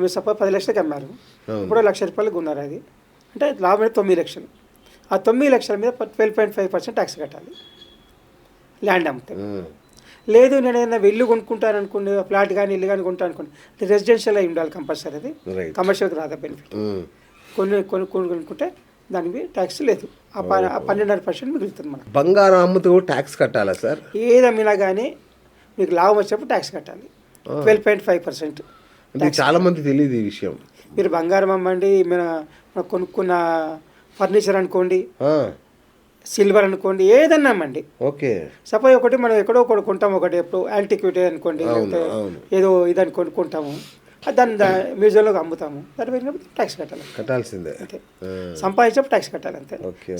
మీరు సపోజ్ 10 లక్షలకి అమ్మారు, ఇప్పుడు ₹1,00,000 కొన్నారు, అది అంటే లాభం 9 లక్షలు. ఆ 9 లక్షల మీద 12.5% ట్యాక్స్ కట్టాలి ల్యాండ్ అమ్మితే. లేదు నేను ఏదైనా ఇల్లు కొనుక్కుంటాను అనుకోండి, ఫ్లాట్ కానీ ఇల్లు కానీ కొంటాను అనుకోండి, రెసిడెన్షియల్ అయి ఉండాలి కంపల్సరీ, అది కమర్షియల్కి రాదా బెనిఫిట్. కొనుక్కుంటే దానికి ట్యాక్స్ లేదు, ఆ 12.5% మిగులుతుంది. మనకు బంగారం అమ్ముతూ ట్యాక్స్ కట్టాలా సార్? ఏది అమ్మినా కానీ మీకు లాభం వచ్చినప్పుడు ట్యాక్స్ కట్టాలి 12.5%. చాలా మంది తెలియదు ఈ విషయం. మీరు బంగారం అమ్మండి, మీరు కొనుక్కున్న ఫర్నిచర్ అనుకోండి, సిల్వర్ అనుకోండి, ఏదన్నా అమ్మండి. ఓకే. సపోజ్ ఒకటి మనం ఎక్కడో ఒకటి కొంటాము, ఒకటి ఎప్పుడు యాంటిక్విటీ అనుకోండి, ఏదో ఇది అనుకోండి కొంటాము, దాన్ని మ్యూజియంలో అమ్ముతాము, దాని మీద ట్యాక్స్ కట్టాల్సిందే. అంతే, సంపాదించినప్పుడు ట్యాక్స్ కట్టాలి అంతే.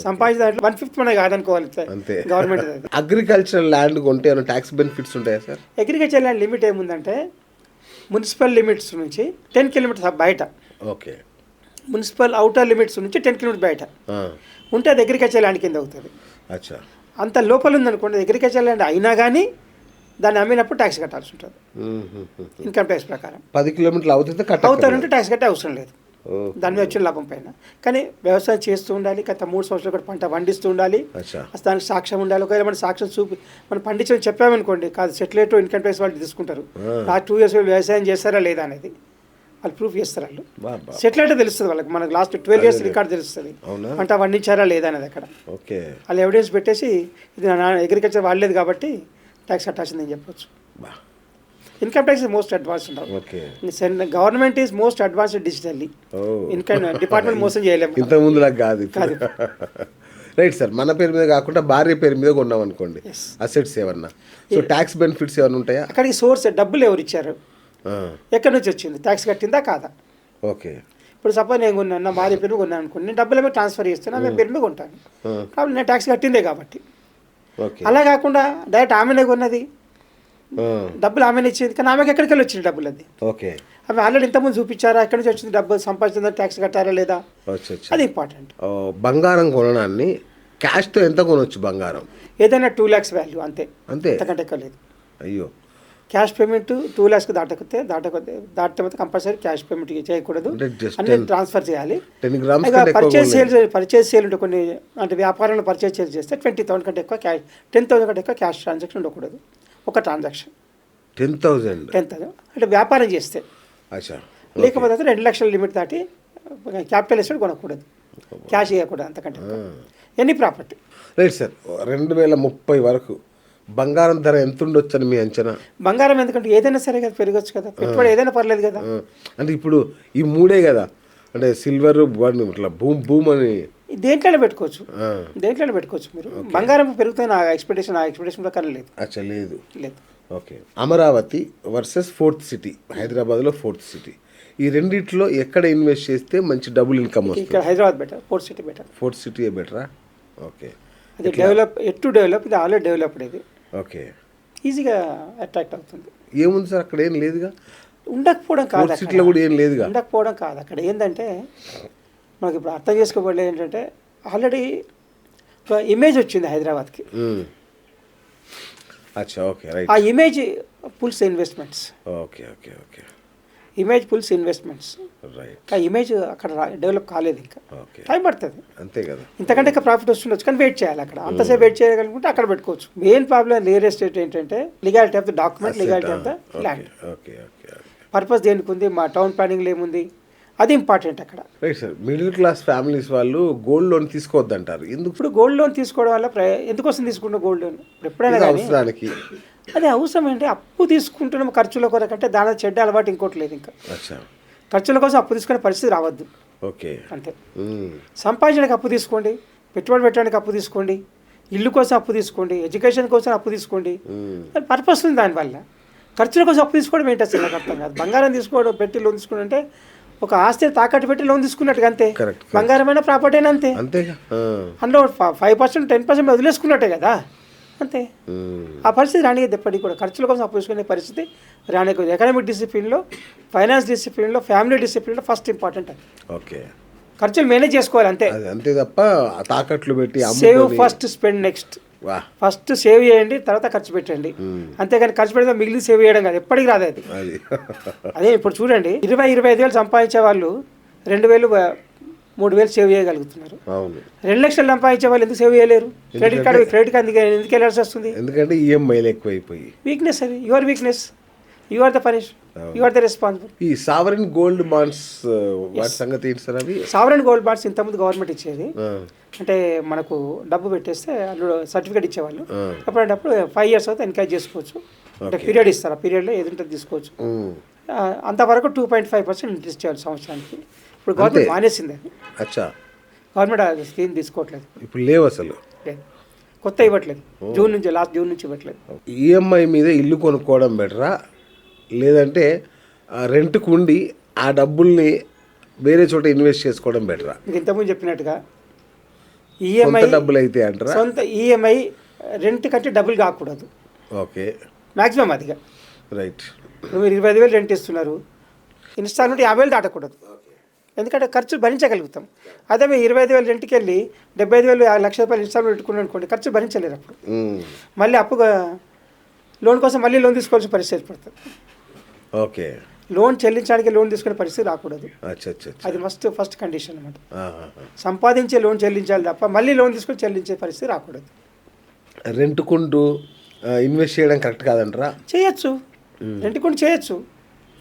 సంపాదించిన దాంట్లో 1/5 మనకి కాదనుకోవాలి అంతే గవర్నమెంట్. అగ్రికల్చరల్ ల్యాండ్ కొంటే ట్యాక్స్ బెనిఫిట్స్ ఉంటాయా సార్? అగ్రికల్చర్ ల్యాండ్ లిమిట్ ఏముందంటే మున్సిపల్ లిమిట్స్ నుంచి 10 కిలోమీటర్స్ బయట, ఓకే, మున్సిపల్ అవుటర్ లిమిట్స్ నుంచి 10 కిలోమీటర్స్ బయట ఉంటే అది అగ్రికల్చర్ ల్యాండ్ కింద అవుతుంది. అంత లోపల ఉందనుకోండి అగ్రికల్చర్ ల్యాండ్ అయినా కానీ దాన్ని అమ్మినప్పుడు ట్యాక్స్ కట్టాల్సి ఉంటుంది ఇన్కమ్ ట్యాక్స్ ప్రకారం. 10 కిలోమీటర్లు అవుతారంటే ట్యాక్స్ కట్టే అవసరం లేదు దాని మీద వచ్చిన లాభం పైన. కానీ వ్యవసాయం చేస్తూ ఉండాలి, గత 3 సంవత్సరాలు కూడా పంట పండిస్తూ ఉండాలి, దానికి సాక్ష్యం ఉండాలి. ఒకవేళ మన సాక్ష్యం మనం పండించడం చెప్పామనుకోండి, కాదు సెటిలేట్ ఇన్కమ్ ట్యాక్స్ వాళ్ళు తీసుకుంటారు. లాస్ట్ 2 years వ్యవసాయం చేస్తారా లేదా అనేది వాళ్ళు ప్రూఫ్ చేస్తారు. వాళ్ళు సెటిలైట్ తెలుస్తుంది వాళ్ళకి, మనకు లాస్ట్ 12 years రికార్డ్ తెలుస్తుంది, పంట పండించారా లేదా అనేది. అక్కడ వాళ్ళు ఎవిడెన్స్ పెట్టేసి ఇది అగ్రికల్చర్ వాడలేదు కాబట్టి ట్యాక్స్ కట్టాల్సిందని చెప్పొచ్చు. ఇన్కమ్ ట్యాక్స్ మోస్ట్ అడ్వాన్స్ ఉంటారు. Government is most advanced digitally. Income department మోసం చేయలేము, ఇంతకుముందులా కాదు. Right sir. మన పేరు మీద కాకుండా భార్య పేరు మీద కొన్నాం అనుకోండి, అసెట్స్ ఏమన్నా, సో ట్యాక్స్ బెనిఫిట్స్ ఏమైనా ఉంటాయా? అక్కడికి సోర్స్ డబ్బులు ఎవరు ఇచ్చారు, ఎక్కడి నుంచి వచ్చింది, ట్యాక్స్ కట్టిందా కాదా? ఓకే. ఇప్పుడు సపోజ్ నేను కొన్నాను, నా భార్య పేరు కొన్నాను అనుకోండి, నేను డబ్బులు ఏమో ట్రాన్స్ఫర్ చేస్తాను, ఆమె పేరు మీద కొంటాను కాబట్టి నేను ట్యాక్స్ కట్టిందే కాబట్టి. అలా కాకుండా డైరెక్ట్ ఆమెనే కొన్నది, డబ్బులు ఆమెనే ఇచ్చింది, కానీ ఆమెకి ఎక్కడికి వెళ్ళి వచ్చింది డబ్బులు, అది ఓకే. ఆమె ఆల్రెడీ ఇంతకుముందు చూపించారా ఎక్కడి నుంచి వచ్చింది డబ్బులు, సంపాదించిందా, ట్యాక్స్ కట్టారా లేదా, అది ఇంపార్టెంట్. బంగారం కొనడాన్ని క్యాష్తో ఎంత కొనవచ్చు బంగారం? ఏదైనా 2 lakhs వాల్యూ అంతే, అంతకంటే ఎక్కువ లేదు. అయ్యో. క్యాష్ పేమెంట్ 2 lakhs దాటితే కంపల్సరీ క్యాష్ పేమెంట్ చేయకూడదు, అన్ని ట్రాన్స్ఫర్ చేయాలి. పర్చేస్ సేల్ ఉంటే కొన్ని అంటే వ్యాపారంలో పర్చేస్ సేల్ చేస్తే 20,000 కంటే ఎక్కువ క్యాష్, 10,000 కంటే ఎక్కువ క్యాష్ ట్రాన్సాక్షన్ ఉండకూడదు. ఒక ట్రాన్సాక్షన్ 10,000 అంటే వ్యాపారం చేస్తే. లేకపోతే 2 లక్షల లిమిట్ దాటి క్యాపిటల్ ఎస్టేట్ కొనకూడదు, క్యాష్ ఇవ్వకూడదు అంతకంటే ఎనీ ప్రాపర్టీ. Right sir. 2030 వరకు బంగారం ధర ఎంత ఉండొచ్చు అని మీ అంచనా? బంగారం ఎందుకంటే ఏదైనా సరే కదా పెరగచ్చు కదా, పెట్టుబడి ఏదైనా పర్లేదు కదా. అంటే ఇప్పుడు ఈ 3 కదా, అంటే సిల్వర్ ఇట్లా భూమ్ అని దేంట్లో పెట్టుకోవచ్చు, మీరు. బంగారం పెరుగుతుంది నా ఎక్స్పెక్టేషన్ ప్రకారం లేదు. అచ్చా, లేదు. Okay. Amaravati versus 4th city, హైదరాబాద్లో 4th సిటీ, ఈ రెండిట్లో ఎక్కడ ఇన్వెస్ట్ చేస్తే మంచి డబుల్ ఇన్కమ్ వస్తుంది? ఇక్కడ Hyderabad better, 4th city better. 4th city బెటరా? ఓకే. అది డెవలప్, ఇది ఆల్రెడీ డెవలప్డ్, ఇది ఓకే, ఈజీగా అట్రాక్ట్ అవుతుంది. ఏముంది సార్ అక్కడ? ఏం లేదుగా. ఉండకపోవడం కాదు, సిటీలో కూడా ఏం లేదుగా. ఉండకపోవడం కాదు, అక్కడ ఏంటంటే మనకి ఇప్పుడు అర్థం చేసుకోబడలేదు ఏంటంటే ఆల్రెడీ ఒక ఇమేజ్ వచ్చింది హైదరాబాద్కి. అచ్చా, ఓకే, రైట్. ఆ image pulls investments. Okay okay okay. Image pulls investments, right. ఆ ఇమేజ్ అక్కడ డెవలప్ కాలేదు, ఇంకా టైం పడుతుంది, అంతే కదా. ఇంతకంటే ఇంకా ప్రాఫిట్ వస్తుండొచ్చు, కానీ వెయిట్ చేయాలి. అక్కడ అంతసేపు వెయిట్ చేయగలుగుతుంటే అక్కడ పెట్టుకోవచ్చు. మెయిన్ ప్రాబ్లం రియల్ ఎస్టేట్ ఏంటంటే legality of the document, legality of the land. Purpose దేనికి ఉంది, మా టౌన్ ప్లానింగ్లో ఏముంది, అది ఇంపార్టెంట్ అక్కడ. Right sir. Middle class families వాళ్ళు గోల్డ్ లోన్ తీసుకోవద్దంటారు, ఎందుకు? ఇప్పుడు గోల్డ్ లోన్ తీసుకోవడం వల్ల ఎందుకోసం తీసుకుంటాం గోల్డ్ లోన్? ఎప్పుడైనా అవసరానికి. అది అవసరం అంటే అప్పు తీసుకుంటున్నాం ఖర్చుల కొరకంటే దాని చెడ్డ అలవాటు ఇంకోటి లేదు. ఇంకా ఖర్చుల కోసం అప్పు తీసుకునే పరిస్థితి రావద్దు, ఓకే, అంతే. సంపాదించడానికి అప్పు తీసుకోండి, పెట్టుబడి పెట్టడానికి అప్పు తీసుకోండి, ఇల్లు కోసం అప్పు తీసుకోండి, ఎడ్యుకేషన్ కోసం అప్పు తీసుకోండి, పర్పస్ ఉంది దానివల్ల. ఖర్చుల కోసం అప్పు తీసుకోవడం ఏంటి అసలు నాకు అర్థం కాదు. బంగారం తీసుకోవడం, పెట్టి లోన్ తీసుకోవడం అంటే ఒక ఆస్తిని తాకట్టు పెట్టి లోన్ తీసుకున్నట్టుగా అంతే. బంగారమైన ప్రాపర్టీ అయినా అంతే, అందులో 5% 10% వదిలేసుకున్నట్టే కదా, అంతే. ఆ పరిస్థితి రానిది ఎప్పటికీ కూడా. ఖర్చుల కోసం అప్పు తీసుకునే పరిస్థితి రానిది. ఎకనామిక్ డిసిప్లిన్లో, ఫైనాన్స్ డిసిప్లిన్లో, ఫ్యామిలీ డిసిప్లిన్లో ఫస్ట్ ఇంపార్టెంట్ అది. ఓకే, ఖర్చులు మేనేజ్ చేసుకోవాలి అంతే, అంతే తప్ప తాకట్లు పెట్టి సేవ్ ఫస్ట్ స్పెండ్ నెక్స్ట్ వా ఫస్ట్ సేవ్ చేయండి, తర్వాత ఖర్చు పెట్టండి. అంతేగాని ఖర్చు పెడితే మిగిలిన సేవ్ చేయడం కాదు, ఎప్పటికి రాదు అది. అది అదే ఇప్పుడు చూడండి, 25,000 సంపాదించే వాళ్ళు 2,000 3,000 సేవ్ చేయగలుగుతున్నారు. అవును. 2 లక్షలు సంపాదించే వాళ్ళు ఎందుకు సేవ్ చేయలేరు? క్రెడిట్ కార్డు ఎందుకు వెళ్ళాల్సి వస్తుంది? ఎందుకంటే ఈఎంఐలు ఎక్కువైపోయి. వీక్నెస్ అది, your weakness, you are the punish, you are the responsible. ఈ సావరెన్ గోల్డ్ బాండ్స్ వాటి సంగతి ఏంటి సార్? అవి సావరెన్ గోల్డ్ బాండ్స్ ఇంతకుముందు గవర్నమెంట్ ఇచ్చేది. అంటే మనకు డబ్బు పెట్టేస్తే అందులో సర్టిఫికేట్ ఇచ్చేవాళ్ళు. అప్పుడప్పుడు 5 years అవుతే ఎన్కరేజ్ చేసుకోవచ్చు. అంటే పీరియడ్ ఇస్తారు, ఆ పీరియడ్లో ఏదంటే తీసుకోవచ్చు. అంతవరకు 2.5% ఇంట్రెస్ట్ చేయాలి సంవత్సరానికి. ఇప్పుడు గవర్నమెంట్ మానేసింది అది. అచ్చా, గవర్నమెంట్ ఆ స్కీమ్ తీసుకోవట్లేదు ఇప్పుడు లేవు అసలు, లేదు, కొత్త ఇవ్వట్లేదు. లాస్ట్ జూన్ నుంచి ఇవ్వట్లేదు. ఈఎంఐ మీద ఇల్లు కొనుక్కోవడం బెటరా, లేదంటే రెంట్కు ఉండి ఆ డబ్బుల్ని వేరే చోట ఇన్వెస్ట్ చేసుకోవడం బెటరా? మీకు ఇంతకుముందు చెప్పినట్టుగా ఈఎంఐ డబ్బులు అయితే అంటారా? సొంత ఈఎంఐ రెంట్ కంటే డబ్బులు కాకూడదు. ఓకే, మ్యాక్సిమం అదిగా. రైట్. మీరు 25,000 రెంట్ ఇస్తున్నారు, ఇన్స్టాల్మెంట్ 50,000 దాటకూడదు. ఎందుకంటే ఖర్చు భరించగలుగుతాం. అదే మీరు 25,000 రెంట్కి వెళ్ళి 75,000 ₹1,00,000 ఇన్స్టాల్మెంట్ పెట్టుకున్నాను అనుకోండి, ఖర్చు భరించలేరు. అప్పుడు మళ్ళీ అప్పుగా లోన్ కోసం మళ్ళీ లోన్ తీసుకోవాల్సిన పరిస్థితి ఏర్పడుతుంది. ఓకే, లోన్ చెల్లించడానికి లోన్ తీసుకునే పరిస్థితి రాకూడదు. అది ఫస్ట్ కండిషన్ అనమాట. సంపాదించే లోన్ చెల్లించాలి తప్ప మళ్ళీ లోన్ తీసుకొని చెల్లించే పరిస్థితి రాకూడదు. రెంట్కుంటూ ఇన్వెస్ట్ చేయడం కరెక్ట్ కాదంటారా? చేయొచ్చు, రెంట్కుంటూ చేయొచ్చు.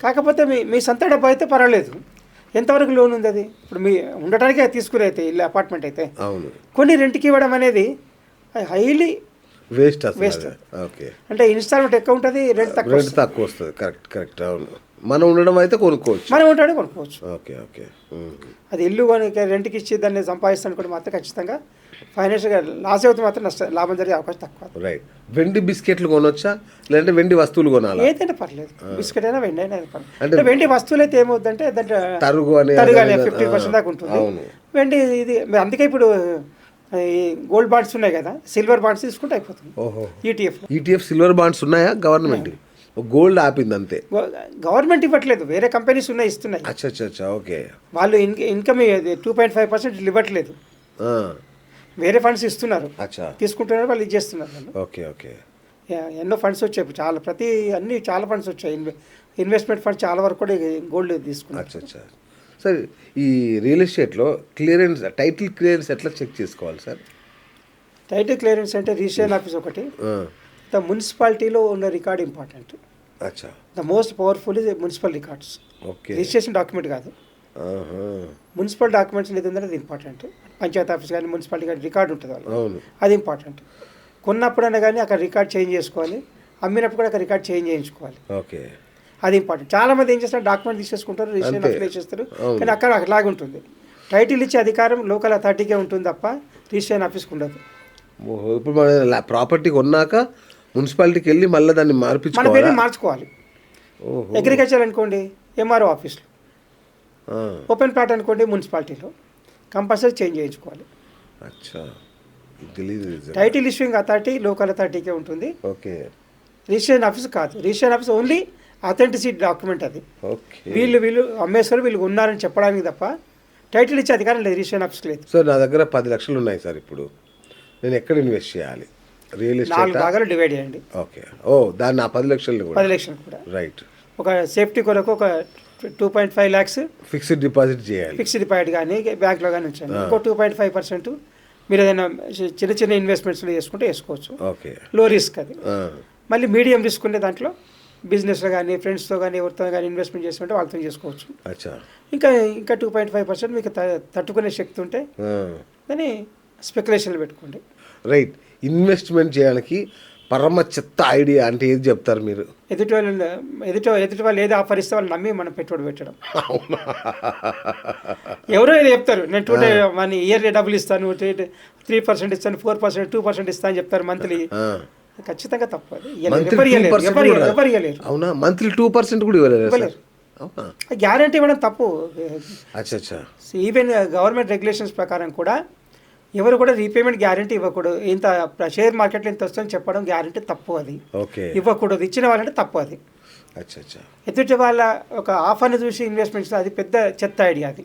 కాకపోతే మీ సొంత డబ్బు అయితే పర్వాలేదు. ఎంతవరకు లోన్ ఉంది అది? ఇప్పుడు మీ ఉండటానికే తీసుకుని అయితే ఇల్లు అపార్ట్మెంట్ అయితే అవును, కొన్ని రెంట్కి ఇవ్వడం అనేది హైలీ వేస్ట్. ఓకే, అంటే ఇన్స్టాల్మెంట్ ఎక్కువ ఉంటుంది, రెంట్ తక్కువ వస్తుంది. కరెక్ట్. అవును, మనం ఉండడం అయితే కొనుక్కోవచ్చు, మనం ఉండడం కొనుక్కోవచ్చు. ఓకే. అది ఇల్లు రెంట్కి ఇచ్చి దాన్ని సంపాదిస్తాను కూడా మాత్రం ఖచ్చితంగా ఫైనాన్షియల్గా లాస్ అవుతుంది, మాత్రం లాభం జరిగే అవకాశం తక్కువ. రైట్. వెండి బిస్కెట్లు కొనొచ్చా, లేదంటే వెండి వస్తువులు కొనాలి? ఏదైనా పర్లేదు, బిస్కెట్ అయినా వెండి అయినా పర్లేదు. అంటే వెండి వస్తువులు అయితే ఏమవుతుందంటే దాంట్లో తరుగు అనే 50% దాకా ఉంటుంది. వెండి ఇది అందుకే ఇప్పుడు ఈ గోల్డ్ బాండ్స్ ఉన్నాయి కదా, సిల్వర్ బాండ్స్ తీసుకుంటే అయిపోతుంది. ఈటీఎఫ్ సిల్వర్ బాండ్స్ ఉన్నాయా? గవర్నమెంట్ గోల్డ్ ఆపింది అంతే, గవర్నమెంట్ ఇవ్వట్లేదు, వేరే కంపెనీస్ ఉన్నాయి, ఇస్తున్నాయి. అచ్చా, ఓకే. వాళ్ళు ఇన్కమ్ 2.5% ఇవ్వట్లేదు, వేరే ఫండ్స్ ఇస్తున్నారు, తీసుకుంటున్నారు, వాళ్ళు ఇది చేస్తున్నారు. ఓకే. ఎన్నో ఫండ్స్ వచ్చాయి, చాలా ఫండ్స్ వచ్చాయి, ఇన్వెస్ట్మెంట్ ఫండ్స్ చాలా వరకు కూడా గోల్డ్ తీసుకున్నారు. అచ్చా. సార్, ఈ రియల్ ఎస్టేట్లో టైటిల్ క్లియరెన్స్ ఎట్లా చెక్ చేసుకోవాలి సార్? టైటిల్ క్లియరెన్స్ అంటే రిజిస్ట్రేషన్ ఆఫీస్ ఒకటి, ద మున్సిపాలిటీలో ఉన్న రికార్డ్ ఇంపార్టెంట్. అచ్చా. The most powerful is municipal records. Okay, registration document కాదు, మున్సిపల్ డాక్యుమెంట్స్ ఏదంటే అది ఇంపార్టెంట్. పంచాయతీ ఆఫీస్ కానీ మున్సిపాలిటీ కానీ రికార్డు ఉంటుంది వాళ్ళు, అది ఇంపార్టెంట్. కొన్నప్పుడైనా కానీ అక్కడ రికార్డ్ చేంజ్ చేసుకోవాలి, అమ్మినప్పుడు కూడా అక్కడ రికార్డ్ చేంజ్ చేయించుకోవాలి. ఓకే, అది ఇంపార్టెంట్. చాలా మంది ఏం చేస్తారు, డాక్యుమెంట్ తీసేసుకుంటారు, రిజిస్ట్రేషన్ ఆఫీస్ చేస్తారు, కానీ అక్కడ అలాగే ఉంటుంది. టైటిల్ ఇచ్చే అధికారం లోకల్ అథారిటీకే ఉంటుంది తప్ప రిజిస్ట్రేషన్ ఆఫీస్కి ఉండదు. ఇప్పుడు మన ప్రాపర్టీ కొన్నాక మున్సిపాలిటీకి వెళ్ళి మళ్ళీ దాన్ని మన పేరు మార్చుకోవాలి. అగ్రికల్చర్ అనుకోండి ఎంఆర్ఓ ఆఫీస్లో, ఓపెన్ ప్లాట్ అనుకోండి మున్సిపాలిటీలో, కంపల్సరీ చేంజ్ చేయించుకోవాలి. టైటిల్ ఇష్యూయింగ్ అథారిటీ లోకల్ అథారిటీకే ఉంటుంది, రిజిస్ట్రేషన్ ఆఫీస్ కాదు. Registration office only authenticity document అది. వీళ్ళు అమ్మేశ్వరు వీళ్ళు ఉన్నారని చెప్పడానికి తప్ప టైటిల్ ఇచ్చే అధికారం లేదు, రిజిస్ట్రేషన్ ఆఫీస్కి లేదు. సార్, నా దగ్గర 10 లక్షలు ఉన్నాయి సార్, ఇప్పుడు నేను ఎక్కడ ఇన్వెస్ట్ చేయాలి? రియల్ ఎస్టేట్ 4 భాగాలు డివైడ్ చేయండి. ఓకే, దాన్ని 10 లక్షలు కూడా రైట్. ఒక సేఫ్టీ కొరకు ఒక 2.5 lakhs ఫిక్స్డ్ డిపాజిట్ చేయాలి, ఫిక్స్డ్ డిపాజిట్ కానీ బ్యాంక్లో కానీ ఉంచండి. ఇంకో 2.5% మీరు ఏదైనా చిన్న ఇన్వెస్ట్మెంట్స్లో చేసుకుంటే వేసుకోవచ్చు. ఓకే, లో రిస్క్ అది. మళ్ళీ మీడియం రిస్క్ ఉండే దాంట్లో బిజినెస్లో కానీ ఫ్రెండ్స్తో కానీ ఎవరితో కానీ ఇన్వెస్ట్మెంట్ చేసుకుంటే వాళ్ళతో చేసుకోవచ్చు. ఇంకా 2.5% మీకు తట్టుకునే శక్తి ఉంటే దాన్ని స్పెక్యులేషన్లు పెట్టుకోండి. రైట్. ఇన్వెస్ట్మెంట్ చేయడానికి పరమ చెత్త ఐడియా అంటే ఏది చెప్తారు మీరు? ఎదుటి వాళ్ళు ఏది ఆఫర్ ఇస్తే వాళ్ళు నమ్మి మనం పెట్టుబడి పెట్టడం. ఎవరో ఏదో చెప్తారు, నేను మన ఇయర్లీ డబ్బులు ఇస్తాను, 3% ఇస్తాను, 4%, 2% ఇస్తాను అని చెప్తారు మంత్లీ. ఖచ్చితంగా తప్పు అది. అవునా? మంత్లీ 2% కూడా ఇవ్వలేరు, గ్యారంటీ ఇవ్వడం తప్పు. ఈవెన్ గవర్నమెంట్ రెగ్యులేషన్స్ ప్రకారం కూడా ఎవరు కూడా రీపేమెంట్ గ్యారంటీ ఇవ్వకూడదు. ఇంత షేర్ మార్కెట్లో ఇంత వస్తుందని చెప్పడం గ్యారంటీ తప్పు, అది ఇవ్వకూడదు. ఇచ్చిన వాళ్ళంటే తప్పు అది. ఎదుటి వాళ్ళ ఒక ఆఫర్ని చూసి ఇన్వెస్ట్మెంట్స్, అది పెద్ద చెత్త ఐడియా అది.